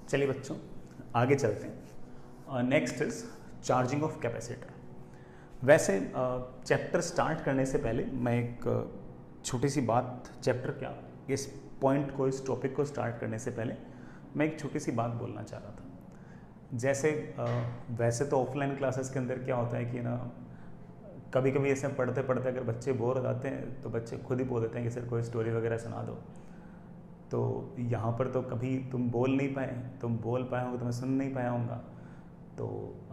चलिए बच्चों, आगे चलते हैं। Next is charging of capacitor. वैसे चैप्टर स्टार्ट करने से पहले मैं एक छोटी सी बात, चैप्टर क्या, इस पॉइंट को, इस टॉपिक को स्टार्ट करने से पहले मैं एक छोटी सी बात बोलना चाह रहा था। जैसे वैसे तो ऑफलाइन क्लासेस के अंदर क्या होता है कि ना, कभी कभी ऐसे पढ़ते पढ़ते अगर बच्चे बोर हो जाते हैं तो बच्चे खुद ही बोल देते हैं कि सर कोई स्टोरी वगैरह सुना दो। तो यहाँ पर तो कभी तुम बोल नहीं पाए, तुम बोल पाए होंगे तो मैं सुन नहीं पाया हूँगा, तो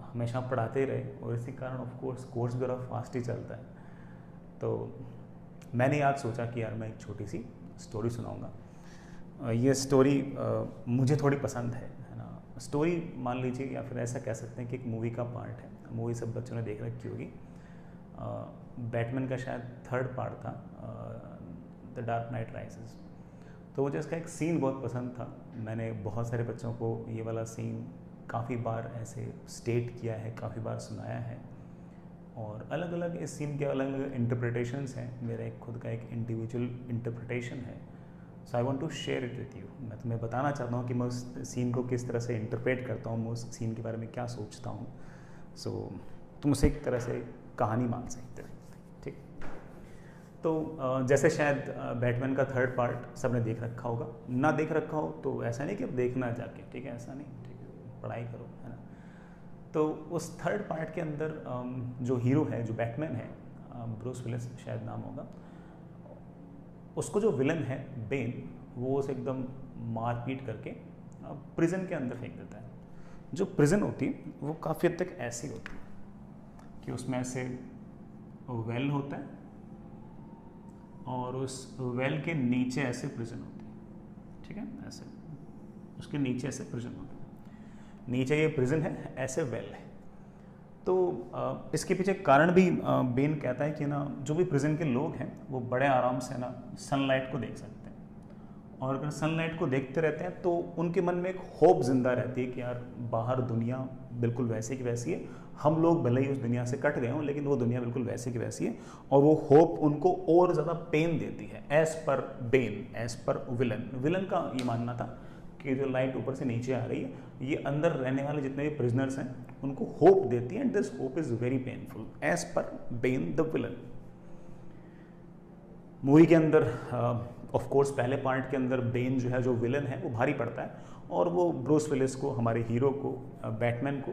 हमेशा पढ़ाते ही रहे और इसी कारण ऑफ कोर्स भी फास्ट ही चलता है। तो मैंने आज सोचा कि यार मैं एक छोटी सी स्टोरी सुनाऊंगा। ये स्टोरी मुझे थोड़ी पसंद है ना। स्टोरी मान लीजिए, या फिर ऐसा कह सकते हैं कि एक मूवी का पार्ट है। मूवी सब बच्चों ने देख रखी होगी। बैटमैन का शायद थर्ड पार्ट था, द डार्क नाइट राइजेस। तो मुझे इसका एक सीन बहुत पसंद था। मैंने बहुत सारे बच्चों को ये वाला सीन काफ़ी बार ऐसे स्टेट किया है, काफ़ी बार सुनाया है, और अलग अलग इस सीन के अलग अलग इंटरप्रिटेशंस हैं। मेरा एक खुद का एक इंडिविजुअल इंटरप्रिटेशन है। So I want to share it with you. मैं तुम्हें बताना चाहता हूँ कि मैं उस सीन को किस तरह से इंटरप्रेट करता हूँ, मैं उस सीन के बारे में क्या सोचता हूँ। सो तुम उसे एक तरह से कहानी मान सकते हो, ठीक। तो जैसे शायद बैटमैन का थर्ड पार्ट सबने देख रखा होगा, ना देख रखा हो तो ऐसा नहीं कि अब देखना जाके, ठीक है, ऐसा नहीं, ठीक है, पढ़ाई करो, है ना। तो उस थर्ड पार्ट के अंदर जो हीरो है, जो बैटमैन है, ब्रूस विलिस शायद नाम होगा, उसको जो विलन है बेन, वो उसे एकदम मारपीट करके प्रिजन के अंदर फेंक देता है। जो प्रिजन होती है वो काफ़ी हद तक ऐसी होती है कि उसमें ऐसे वेल होता है और उस वेल के नीचे ऐसे प्रिजन होती है, ठीक है, ऐसे उसके नीचे ऐसे प्रिजन होती है। नीचे ये प्रिजन है, ऐसे वेल है। तो इसके पीछे कारण भी बेन कहता है कि ना, जो भी प्रिजन के लोग हैं वो बड़े आराम से ना सनलाइट को देख सकते हैं, और अगर सनलाइट को देखते रहते हैं तो उनके मन में एक होप जिंदा रहती है कि यार बाहर दुनिया बिल्कुल वैसे की वैसी है। हम लोग भले ही उस दुनिया से कट गए हों, लेकिन वो दुनिया बिल्कुल वैसे की वैसी है, और वो होप उनको और ज़्यादा पेन देती है। As per Ben, as per villain का ये मानना था कि जो लाइट ऊपर से नीचे आ रही है, ये अंदर रहने वाले जितने भी प्रिजनर्स हैं उनको होप देती है, and this hope is very painful, as per Bane the villain. Movie के अंदर ऑफ कोर्स पहले पार्ट के अंदर बेन जो है, जो विलन है, वो भारी पड़ता है और वो ब्रूस विलिस को, हमारे हीरो को, बैटमैन को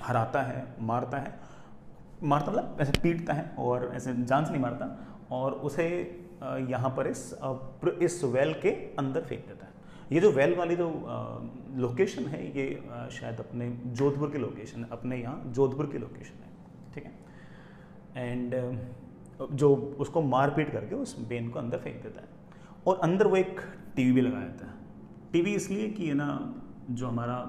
हराता है, मारता मतलब ऐसे पीटता है, और ऐसे जान से नहीं मारता, और उसे यहाँ पर इस वेल के अंदर फेंक देता है। ये जो वेल वाली जो लोकेशन है, ये शायद अपने जोधपुर की लोकेशन है, अपने यहाँ जोधपुर की लोकेशन है, ठीक है। एंड जो उसको मार पीट करके उस बेन को अंदर फेंक देता है, और अंदर वो एक टीवी भी लगा देता है। टीवी इसलिए कि ये ना, जो हमारा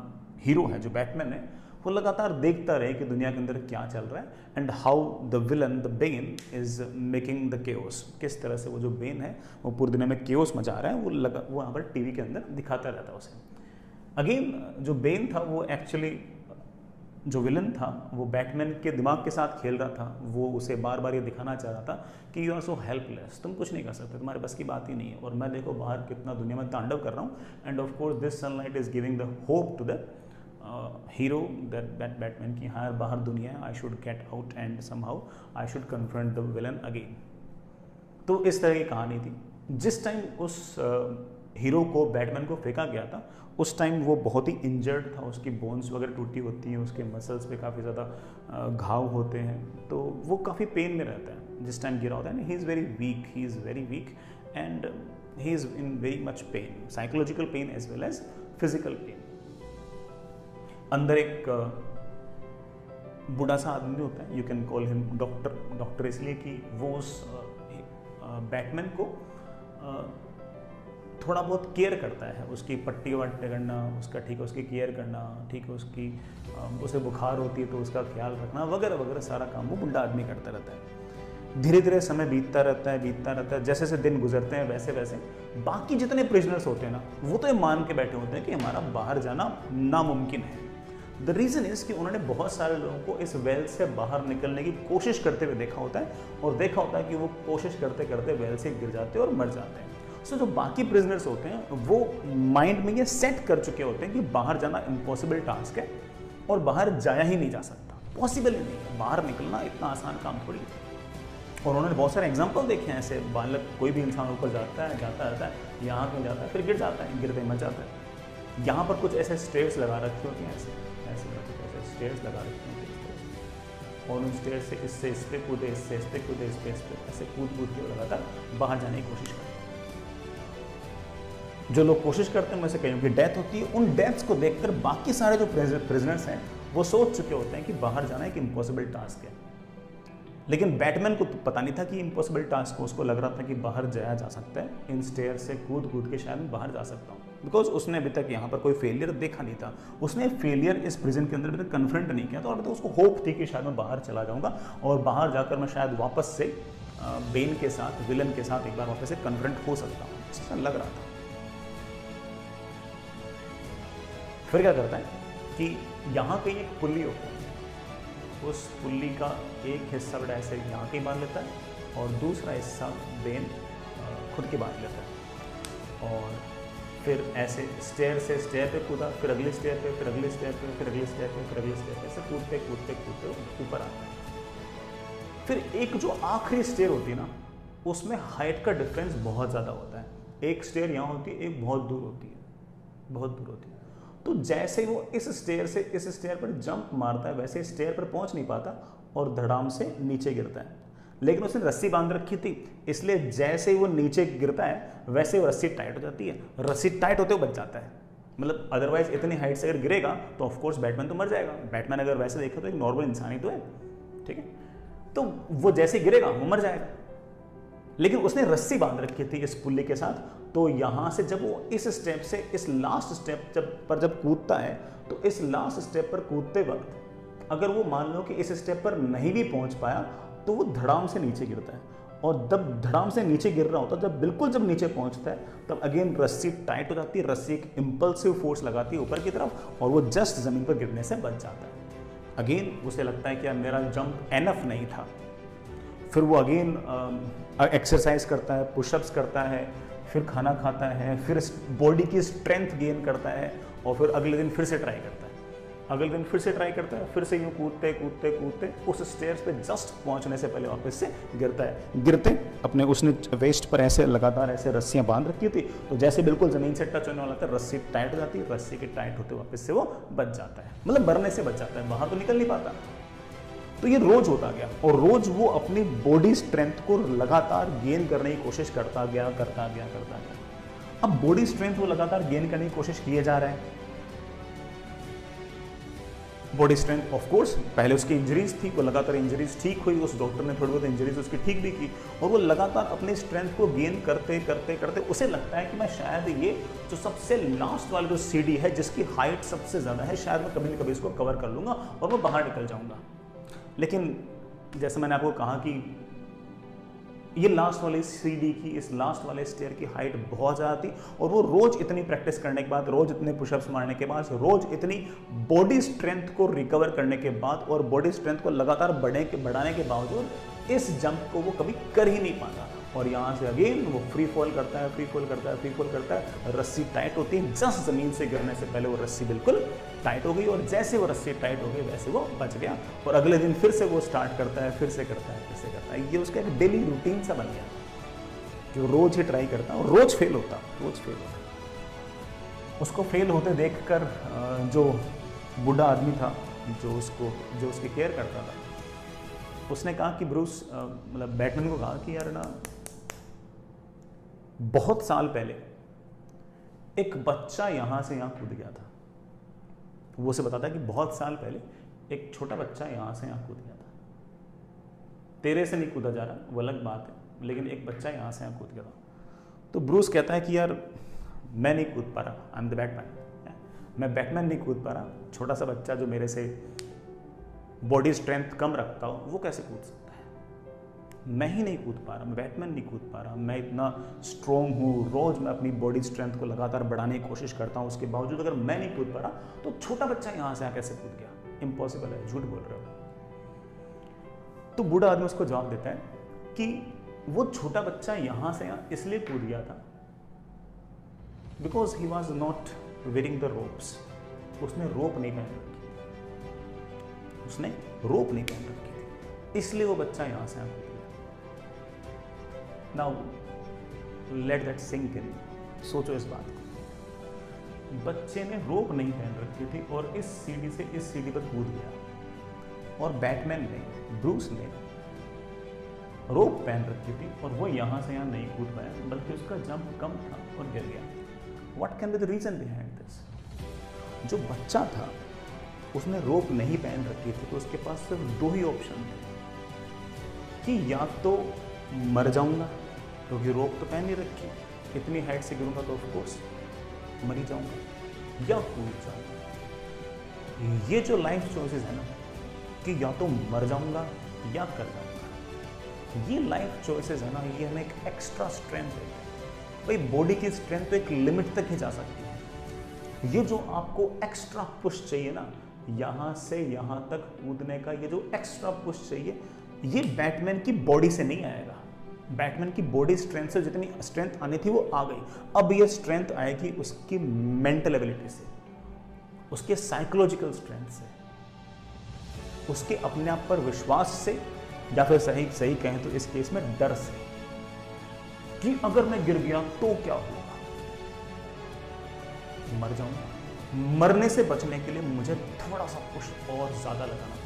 हीरो है, जो बैटमैन है, वो लगातार देखता रहे कि दुनिया के अंदर क्या चल रहा है, and how the villain, the Ben, is making the chaos. किस तरह से वो जो बेन है वो पूरी दुनिया में केओस मचा रहा है, वो वहाँ पर टीवी के अंदर दिखाता रहता है उसे। अगेन जो बेन था, वो एक्चुअली जो विलन था, वो बैटमैन के दिमाग के साथ खेल रहा था। वो उसे बार बार ये दिखाना चाह रहा था कि यू आर सो हेल्पलेस, तुम कुछ नहीं कर सकते, तुम्हारे बस की बात ही नहीं है, और मैं देखो बाहर कितना दुनिया में तांडव कर रहा हूँ, and of course this sunlight is giving the hope to the hero, that Batman की हाँ बाहर दुनिया है, I should get out and somehow I should confront the villain again. तो इस तरह की कहानी थी। जिस टाइम उस हीरो को, बैटमैन को फेंका गया था, उस टाइम वो बहुत ही इंजर्ड था, उसकी बोन्स वगैरह टूटी होती हैं, उसके मसल्स पे काफ़ी ज़्यादा घाव होते हैं, तो वो काफ़ी पेन में रहता है जिस टाइम गिरा होता है। He is very weak and he is in very much pain, psychological pain as well as physical pain. अंदर एक बूढ़ा सा आदमी होता है, you can call him doctor इसलिए कि वो उस बैटमैन को थोड़ा बहुत केयर करता है, उसकी पट्टी वट्टी करना, उसका ठीक है, उसकी केयर करना, ठीक है, उसकी उसे बुखार होती है तो उसका ख्याल रखना वगैरह वगैरह, सारा काम वो बुढ़ा आदमी करता रहता है। धीरे धीरे समय बीतता रहता है, जैसे जैसे दिन गुजरते हैं वैसे वैसे बाकी जितने प्रिजनर्स होते हैं ना, वो तो ये मान के बैठे होते हैं कि हमारा बाहर जाना नामुमकिन है, द रीज़न इज़ कि उन्होंने बहुत सारे लोगों को इस वेल से बाहर निकलने की कोशिश करते हुए देखा होता है और देखा होता है कि वो कोशिश करते करते वेल से गिर जाते हैं और मर जाते हैं। सो जो बाकी प्रिजनर्स होते हैं वो माइंड में ये सेट कर चुके होते हैं कि बाहर जाना इम्पॉसिबल टास्क है और बाहर जाया ही नहीं जा सकता, पॉसिबल ही नहीं है, बाहर निकलना इतना आसान काम थोड़ी है। और उन्होंने बहुत सारे एग्जाम्पल देखे हैं ऐसे, बालक कोई भी इंसान ऊपर जाता रहता है, यहाँ कहीं जाता है, फिर गिर जाता है, गिरते मर जाता है। यहाँ पर कुछ ऐसे स्टेयर्स लगा रखी होती हैं, ऐसे स्टेयर्स लगा रखी होती हैं और उन स्टेयर्स से इससे इस पे कूदे, इससे इस पे कूदे, इस पे ऐसे कूद के लगातार बाहर जाने की कोशिश करते हैं। जो लोग कोशिश करते हैं, वैसे कईयों की डेथ होती है। उन डेथ्स को देखकर बाकी सारे जो प्रिजनर्स हैं वो सोच चुके होते हैं कि बाहर जाना एक इम्पॉसिबल टास्क है। लेकिन बैटमैन को तो पता नहीं था कि इम्पॉसिबल टास्क को, उसको लग रहा था कि बाहर जाया जा सकता है, इन स्टेयर से कूद के शायद मैं बाहर जा सकता हूँ, बिकॉज उसने अभी तक यहाँ पर कोई फेलियर देखा नहीं था। उसने फेलियर इस प्रिजन के अंदर अभी तक कन्फ्रंट नहीं किया था और अभी तक उसको होप थी कि शायद मैं बाहर चला जाऊँगा और बाहर जाकर मैं शायद वापस से बेन के साथ, विलन के साथ एक बार वापस से कन्फ्रंट हो सकता हूँ, ऐसा लग रहा था। फिर क्या करता है कि यहाँ कहीं एक पुल्ली होती है, उस पुल्ली का एक हिस्सा बड़ा ऐसे यहाँ के बांध लेता है और दूसरा हिस्सा बेन खुद के बांध लेता है और फिर ऐसे स्टेयर से स्टेयर पे कूदा, फिर अगले स्टेयर पे, फिर अगले स्टेयर पे, फिर अगले स्टेयर पे, फिर अगले स्टेयर पे, ऐसे कूदते ऊपर आता है। फिर एक जो आखिरी स्टेयर होती है ना, उसमें हाइट का डिफरेंस बहुत ज़्यादा होता है। एक स्टेयर यहाँ होती है, एक बहुत दूर होती है, बहुत दूर होती है। तो जैसे वो इस स्टेयर से इस स्टेयर पर जंप मारता है, वैसे स्टेयर पर पहुंच नहीं पाता और धड़ाम से नीचे गिरता है। लेकिन उसने रस्सी बांध रखी थी, इसलिए जैसे वो नीचे गिरता है वैसे वो रस्सी टाइट हो जाती है, रस्सी टाइट होते हुए बच जाता है। मतलब अदरवाइज इतनी हाइट से अगर गिरेगा तो ऑफकोर्स बैटमैन तो मर जाएगा। बैटमैन अगर वैसे देखे तो एक नॉर्मल इंसान ही तो है, ठीक है, तो वो जैसे गिरेगा वो मर जाएगा। लेकिन उसने रस्सी बांध रखी थी इस पुल्ली के साथ, तो यहाँ से जब वो इस स्टेप से इस लास्ट स्टेप जब कूदता है, तो इस लास्ट स्टेप पर कूदते वक्त अगर वो मान लो कि इस स्टेप पर नहीं भी पहुंच पाया तो वो धड़ाम से नीचे गिरता है और जब धड़ाम से नीचे गिर रहा होता है, जब नीचे पहुंचता है तब अगेन रस्सी टाइट हो जाती है, रस्सी एक इम्पल्सिव फोर्स लगाती है ऊपर की तरफ और वो जस्ट जमीन पर गिरने से बच जाता है। अगेन उसे लगता है कि यार मेरा जंप एनफ नहीं था। फिर वो अगेन एक्सरसाइज करता है, पुशअप्स करता है, फिर खाना खाता है, फिर बॉडी की स्ट्रेंथ गेन करता है और फिर अगले दिन फिर से ट्राई करता है। फिर से यूँ कूदते उस स्टेयर्स पे जस्ट पहुंचने से पहले वापस से गिरता है। गिरते अपने उसने वेस्ट पर ऐसे लगातार ऐसे रस्सियां बांध रखी थी, तो जैसे बिल्कुल ज़मीन से टच होने वाला था रस्सी टाइट हो जाती है, रस्सी के टाइट होते वापस से वो बच जाता है, मतलब मरने से बच जाता है, बाहर तो निकल नहीं पाता। तो ये रोज होता गया और रोज वो अपनी बॉडी स्ट्रेंथ को लगातार गेन करने की कोशिश करता गया। अब बॉडी स्ट्रेंथ वो लगातार गेन करने की कोशिश किए जा रहा है। बॉडी स्ट्रेंथ ऑफ कोर्स पहले उसकी इंजरीज थी, वो लगातार इंजरीज ठीक हुई, उस डॉक्टर ने थोड़ी बहुत इंजरीज उसकी ठीक भी की और वो लगातार अपनी स्ट्रेंथ को गेन करते उसे लगता है कि मैं शायद ये जो सबसे लास्ट वाली जो सीढ़ी है जिसकी हाइट सबसे ज़्यादा है, शायद मैं कभी न कभी इसको कवर कर लूँगा और वो बाहर निकल जाऊँगा। लेकिन जैसे मैंने आपको कहा कि ये लास्ट वाली सीढ़ी की, इस लास्ट वाले स्टेयर की हाइट बहुत ज़्यादा थी और वो रोज़ इतनी प्रैक्टिस करने के बाद, रोज़ इतने पुशअप्स मारने के बाद, रोज़ इतनी बॉडी स्ट्रेंथ को रिकवर करने के बाद और बॉडी स्ट्रेंथ को लगातार बढ़ाने के बावजूद इस जंप को वो कभी कर ही नहीं पाता और यहाँ से अगेन वो फ्री फॉल करता है। रस्सी टाइट होती है, जस्ट ज़मीन से गिरने से पहले वो रस्सी बिल्कुल टाइट हो गई और जैसे वो रस्सी टाइट हो गई वैसे वो बच गया और अगले दिन फिर से वो स्टार्ट करता है, फिर से करता है। ये उसका एक डेली रूटीन सा बन गया जो रोज ही ट्राई करता और रोज फेल होता। उसको फेल होते देखकर जो बूढ़ा आदमी था जो उसकी केयर करता था, उसने कहा कि ब्रूस, मतलब बैटमैन को कहा कि यार ना, बहुत साल पहले एक बच्चा यहां से यहां कूद गया था। वो उसे बताता है कि बहुत साल पहले एक छोटा बच्चा यहां से यहां कूद गया था। तेरे से नहीं कूदा जा रहा, वो अलग बात है, लेकिन एक बच्चा यहां से यहां कूद गया था। तो ब्रूस कहता है कि यार मैं नहीं कूद पा रहा, आई एम द बैटमैन, मैं बैटमैन नहीं कूद पा रहा, छोटा सा बच्चा जो मेरे से बॉडी स्ट्रेंथ कम रखता हो वो कैसे कूद सकता है। मैं ही नहीं कूद पा रहा, मैं बैटमैन नहीं कूद पा रहा, मैं इतना स्ट्रॉन्ग हूँ, रोज़ मैं अपनी बॉडी स्ट्रेंथ को लगातार बढ़ाने की कोशिश करता हूँ, उसके बावजूद अगर मैं नहीं कूद पा रहा तो छोटा बच्चा यहाँ से कैसे कूद गया? इम्पॉसिबल है, झूठ बोल रहे हो। तो बूढ़ा आदमी उसको जवाब देता है कि वो छोटा बच्चा यहाँ से यहाँ इसलिए कूद गया था because he was not wearing the ropes. उसने रोप नहीं पहन रखी, उसने रोप नहीं पहन रखी थी, इसलिए वो बच्चा यहां से यहाँ कूद गया। Now let that sink in. सोचो इस बात को, बच्चे ने रोप नहीं पहन रखी थी और इस सीढ़ी से इस सीढ़ी पर कूद गया, और बैटमैन ने, ब्रूस ने रोप पहन रखी थी और वो यहां से यहां नहीं कूद पाया, बल्कि उसका जंप कम था और गिर गया। What can be the reason behind this? जो बच्चा था उसने रोप नहीं पहन रखी थी, तो उसके पास सिर्फ दो ही ऑप्शन थे कि या तो मर जाऊंगा क्योंकि रोप तो पहन नहीं रखी, इतनी हाइट से गिरूंगा तो ऑफकोर्स मर ही जाऊंगा, या कूद जाऊंगा। ये जो लाइफ चॉइसेस है ना, कि या तो मर जाऊंगा या कर जाऊंगा, ये लाइफ चॉइसेस है ना, ये हमें एक एक्स्ट्रा स्ट्रेंथ देते हैं। भाई बॉडी की स्ट्रेंथ तो एक लिमिट तक ही जा सकती है, ये जो आपको एक्स्ट्रा पुश चाहिए ना, यहाँ से यहाँ तक कूदने का ये जो एक्स्ट्रा पुश चाहिए, ये बैटमैन की बॉडी से नहीं आएगा। बैटमैन की बॉडी स्ट्रेंथ से जितनी स्ट्रेंथ आनी थी वो आ गई, अब ये स्ट्रेंथ आएगी उसकी मेंटल एबिलिटी से, उसके साइकोलॉजिकल स्ट्रेंथ से, उसके अपने आप पर विश्वास से, या फिर सही कहें तो इस केस में डर से, कि अगर मैं गिर गया तो क्या होगा, मर जाऊंगा। मरने से बचने के लिए मुझे थोड़ा सा पुश और ज्यादा लगाना पड़ेगा।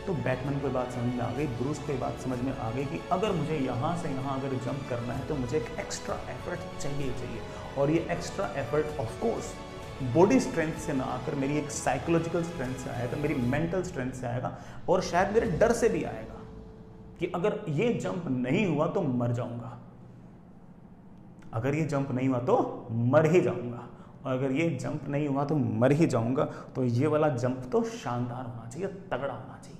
तो बैटमैन को बात समझ में आ गई, ब्रूस को बात समझ में आ गई कि अगर मुझे यहां से यहां अगर जंप करना है तो मुझे एक एक्स्ट्रा एफर्ट चाहिए, और ये extra effort of course body strength से ना आकर मेरी एक साइकोलॉजिकल स्ट्रेंथ से आएगा, मेरी मेंटल स्ट्रेंथ से आएगा, और शायद मेरे डर से भी आएगा कि अगर ये जंप नहीं हुआ तो मर जाऊंगा, अगर ये जंप नहीं हुआ तो मर ही जाऊंगा, और अगर ये जंप नहीं हुआ तो मर ही जाऊंगा, तो ये वाला जंप तो शानदार होना चाहिए, तगड़ा होना चाहिए।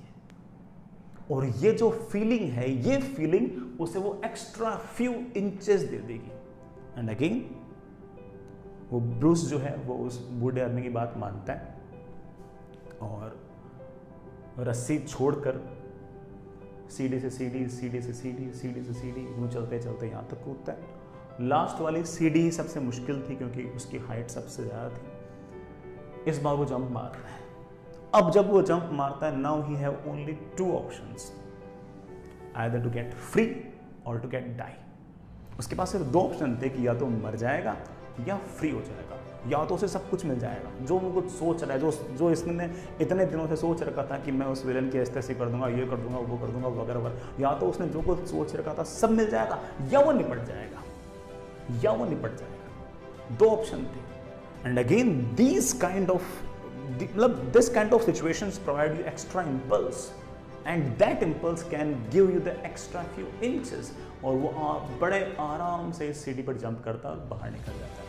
और ये जो फीलिंग है, ये फीलिंग उसे वो एक्स्ट्रा फ्यू इंचेस दे देगी। एंड अगेन वो ब्रूस जो है वो उस बूढ़े आदमी की बात मानता है और रस्सी छोड़कर सीढ़ी से सीढ़ी, सीढ़ी से सीढ़ी, सीढ़ी से सीढ़ी, यूं चलते चलते यहाँ तक कूदता है। लास्ट वाली सीढ़ी ही सबसे मुश्किल थी क्योंकि उसकी हाइट सबसे ज़्यादा थी। इस बार वो जंप मार रहा है। अब जब वो जंप मारता है, now he have only two options, either to get free or to get die. उसके पास सिर्फ दो ऑप्शन थे कि या तो मर जाएगा या फ्री हो जाएगा, या तो उसे सब कुछ मिल जाएगा जो वो कुछ सोच रहा है, जो इसने इतने दिनों से सोच रखा था कि मैं उस विलन की ऐसे कर दूंगा, ये कर दूंगा, वो कर दूंगा, वगैरह वगैरह, या तो उसने जो कुछ सोच रखा था सब मिल जाएगा, या वो निपट जाएगा, या वो निपट जाएगा। दो ऑप्शन थे। And again this kind of situations provide you extra impulse, and that impulse can give you the extra few inches, और वो बड़े आराम से इस सीढ़ी पर जंप करता है और बाहर निकल जाता है।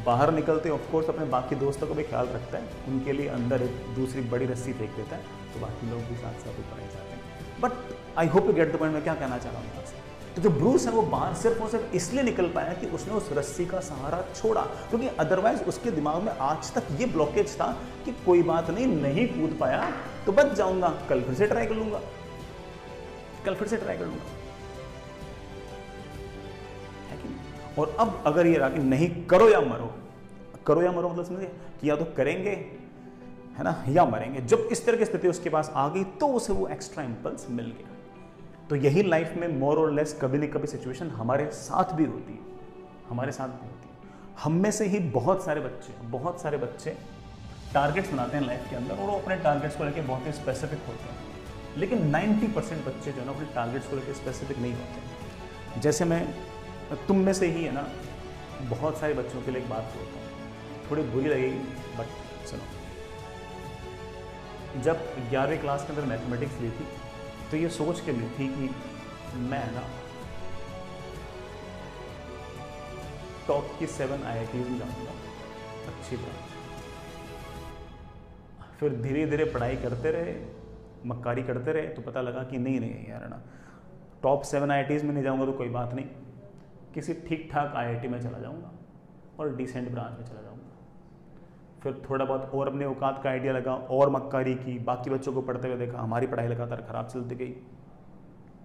बाहर निकलते ऑफ कोर्स अपने बाकी दोस्तों को भी ख्याल रखता है, उनके लिए अंदर एक दूसरी बड़ी रस्सी फेंक देता है, तो बाकी लोग भी साथ साथ ऊपर आ जाते हैं। But I hope you get the point. मैं क्या कहना चाह रहा हूँ यहाँ से, तो जो ब्रूस है वो बाहर सिर्फ और सिर्फ इसलिए निकल पाया कि उसने उस रस्सी का सहारा छोड़ा, क्योंकि अदरवाइज उसके दिमाग में आज तक ये ब्लॉकेज था कि कोई बात नहीं कूद पाया तो बच जाऊंगा, कल फिर से ट्राई कर लूंगा, कल फिर से ट्राई कर लूंगा, है कि नहीं? और अब अगर ये रहा कि नहीं, करो या मरो, करो या मरो मतलब समझे कि या तो करेंगे, है ना, या मरेंगे। जब इस तरह की स्थिति उसके पास आ गई तो उसे वो एक्स्ट्रा इंपल्स मिल गया। तो यही लाइफ में मोर और लेस कभी न कभी सिचुएशन हमारे साथ भी होती है, हमारे साथ भी होती है। हम में से ही बहुत सारे बच्चे टारगेट्स बनाते हैं लाइफ के अंदर, और वो अपने टारगेट्स को लेकर बहुत ही स्पेसिफिक होते हैं, लेकिन 90% बच्चे जो है ना अपने टारगेट्स को लेकर स्पेसिफिक नहीं होते। जैसे मैं तुम में से ही है ना, बहुत सारे बच्चों के लिए एक बात बोलता हूँ, थोड़ी बुरी लगेगी बट सुनो। जब 11वीं क्लास के अंदर मैथमेटिक्स ली थी तो ये सोच के ली थी कि मैं ना टॉप की 7 IITs में जाऊँगा अच्छी तरह। फिर धीरे धीरे पढ़ाई करते रहे, मक्कारी करते रहे, तो पता लगा कि नहीं यार ना, टॉप 7 IITs में नहीं जाऊँगा तो कोई बात नहीं, किसी ठीक ठाक IIT में चला जाऊँगा और डिसेंट ब्रांच में चला जाऊँगा। फिर थोड़ा बहुत और अपने औकात का आइडिया लगा और मक्कारी की, बाकी बच्चों को पढ़ते हुए देखा, हमारी पढ़ाई लगातार ख़राब चलती गई,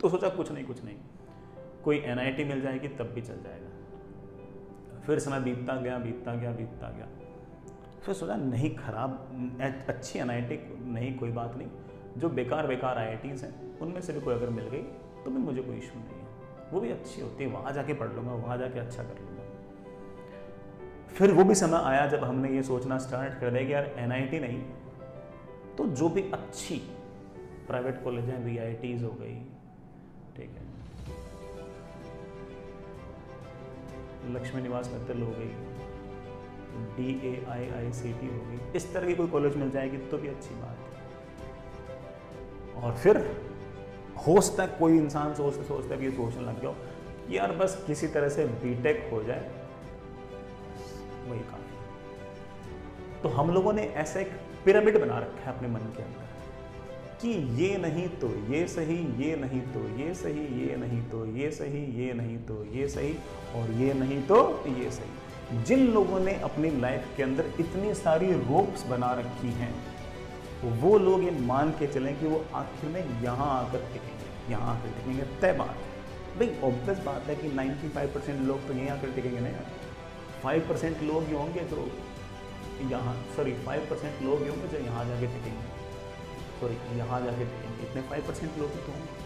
तो सोचा कुछ नहीं, कोई NIT मिल जाएगी तब भी चल जाएगा। फिर समय बीतता गया। फिर सोचा नहीं, खराब अच्छी NIT नहीं, कोई बात नहीं, जो बेकार IITs हैं उनमें से भी कोई अगर मिल गई तो भी मुझे कोई इशू नहीं है, वो भी अच्छी होती है, वहाँ जाके पढ़ लूँगा, वहाँ जाके अच्छा कर लूँगा। फिर वो भी समय आया जब हमने ये सोचना स्टार्ट कर दिया कि यार NIT नहीं तो जो भी अच्छी प्राइवेट कॉलेज हैं, VITs हो गई, ठीक है, लक्ष्मी निवास मित्तल हो गई, DAIICT हो गई, इस तरह की कोई कॉलेज मिल जाएगी तो भी अच्छी बात है। और फिर हो सकता है कोई इंसान सोचता है कि ये सोचने लग गया कि यार बस किसी तरह से BTech हो जाए, वही काफी। तो हम लोगों ने ऐसा एक पिरामिड बना रखा है अपने मन के अंदर कि ये नहीं तो ये सही, ये नहीं तो ये सही, ये नहीं तो ये सही, ये नहीं तो ये सही, और ये नहीं तो ये सही। जिन लोगों ने अपनी लाइफ के अंदर इतनी सारी रोप्स बना रखी हैं, वो लोग ये मान के चलें कि वो आखिर में यहाँ आकर टिकेंगे, तय बात है। भाई ऑब्वियस बात है कि 95% लोग तो यहीं आकर टिकेंगे ना यार, 5% लोग ही होंगे जो 5% लोग ही होंगे जो यहाँ जाके टिकेंगे, इतने 5% लोग तो होंगे।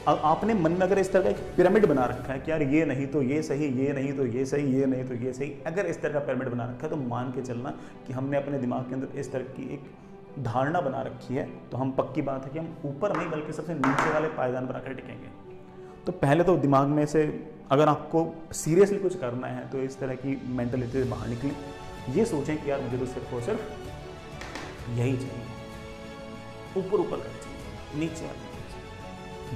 आपने मन में अगर इस तरह का एक पिरामिड बना रखा है कि यार ये नहीं तो ये सही, ये नहीं तो ये सही, ये नहीं तो ये सही, अगर इस तरह का पिरामिड बना रखा है तो मान के चलना कि हमने अपने दिमाग के अंदर इस तरह की एक धारणा बना रखी है, तो हम पक्की बात है कि हम ऊपर नहीं बल्कि सबसे नीचे वाले पायदान पर आकर टिकेंगे। तो पहले तो दिमाग में से अगर आपको सीरियसली कुछ करना है तो इस तरह की मेंटलिटी से बाहर निकलें, ये सोचें कि यार मुझे तो सिर्फ और सिर्फ यही चाहिए, ऊपर कर चाहिए, नीचे वाले।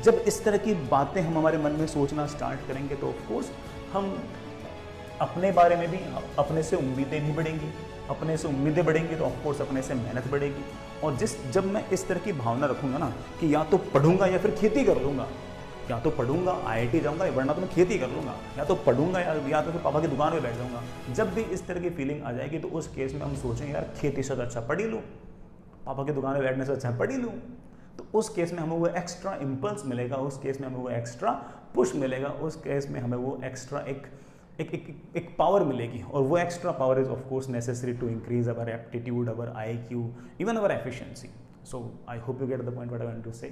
जब इस तरह की बातें हम हमारे मन में सोचना स्टार्ट करेंगे तो ऑफकोर्स हम अपने बारे में भी, अपने से उम्मीदें भी बढ़ेंगी, अपने से उम्मीदें बढ़ेंगी तो ऑफकोर्स अपने से मेहनत बढ़ेगी। और जब मैं इस तरह की भावना रखूंगा ना कि या तो पढ़ूंगा या फिर खेती कर लूँगा, या तो पढ़ूंगा IIT जाऊंगा, वरना तो मैं खेती कर लूँगा, या तो पढ़ूंगा या तो फिर पापा की दुकान में बैठ जाऊंगा। जब भी इस तरह की फीलिंग आ जाएगी तो उस केस में हम सोचें यार खेती से अच्छा पढ़ ही लूँ, पापा की दुकान में बैठने से अच्छा पढ़ ही लूँ, तो उस केस में हमें वो एक्स्ट्रा इम्पल्स मिलेगा, उस केस में हमें वो एक्स्ट्रा पुश मिलेगा, उस केस में हमें वो एक्स्ट्रा एक पावर मिलेगी। और वो extra power is of course necessary to increase our aptitude, our IQ, even our efficiency. So I hope you get the point what I want to say.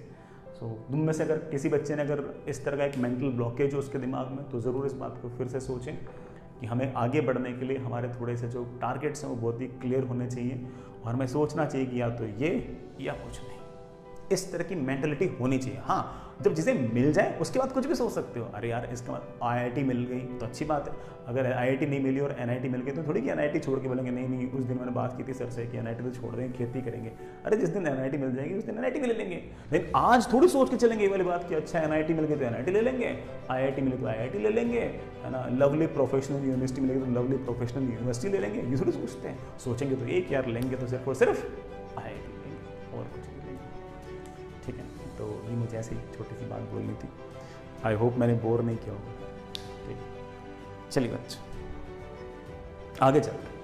सो तुम में से अगर किसी बच्चे ने अगर इस तरह का एक मेंटल ब्लॉकेज हो उसके दिमाग में, तो ज़रूर इस बात को फिर से सोचें कि हमें आगे बढ़ने के लिए हमारे थोड़े से जो टारगेट्स हैं वो बहुत ही क्लियर होने चाहिए, और हमें सोचना चाहिए कि या तो ये या कुछ नहीं। इस तरह की मेंटलिटी होनी चाहिए। हाँ, जब जिसे मिल जाए उसके बाद कुछ भी सोच सकते हो, अरे यार इसके बाद IIT मिल गई तो अच्छी बात है, अगर IIT नहीं मिली और NIT मिल गई तो थोड़ी कि NIT छोड़ के बोलेंगे नहीं, उस दिन मैंने बात की थी सर से कि NIT तो छोड़ देंगे, खेती करेंगे। अरे जिस दिन NIT मिल जाएगी उस दिन NIT भी ले लेंगे, लेकिन आज थोड़ी सोच के चलेंगे ये वाली बात कि अच्छा NIT मिल गई तो NIT ले लेंगे, IIT मिले तो IIT ले लेंगे, है ना, लवली प्रोफेशनल यूनिवर्सिटी मिलेगी तो लवली प्रोफेशनल यूनिवर्सिटी ले लेंगे। ये थोड़ी सोचते हैं, सोचेंगे तो एक यार लेंगे तो सिर्फ और सिर्फ IIT लेंगे और कुछ नहीं लेंगे। ठीक है, तो ये मुझे ऐसी छोटी सी बात बोलनी थी। आई होप मैंने बोर नहीं किया होगा। ठीक, चलिए बच्चों आगे चलते हैं।